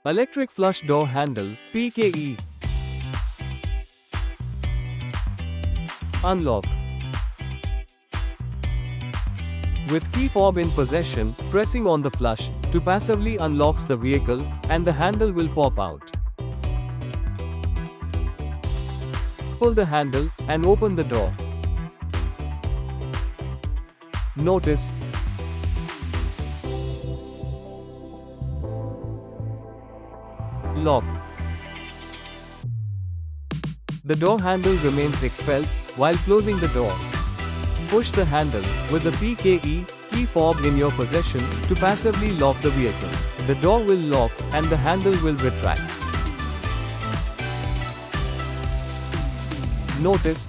Electric flush door handle, PKE. Unlock. With key fob in possession, pressing on the flush to passively unlocks the vehicle, and the handle will pop out. Pull the handle and open the door. Notice. Lock. The door handle remains expelled while closing the door. Push the handle with the PKE key fob in your possession to passively lock the vehicle. The door will lock and the handle will retract. Notice,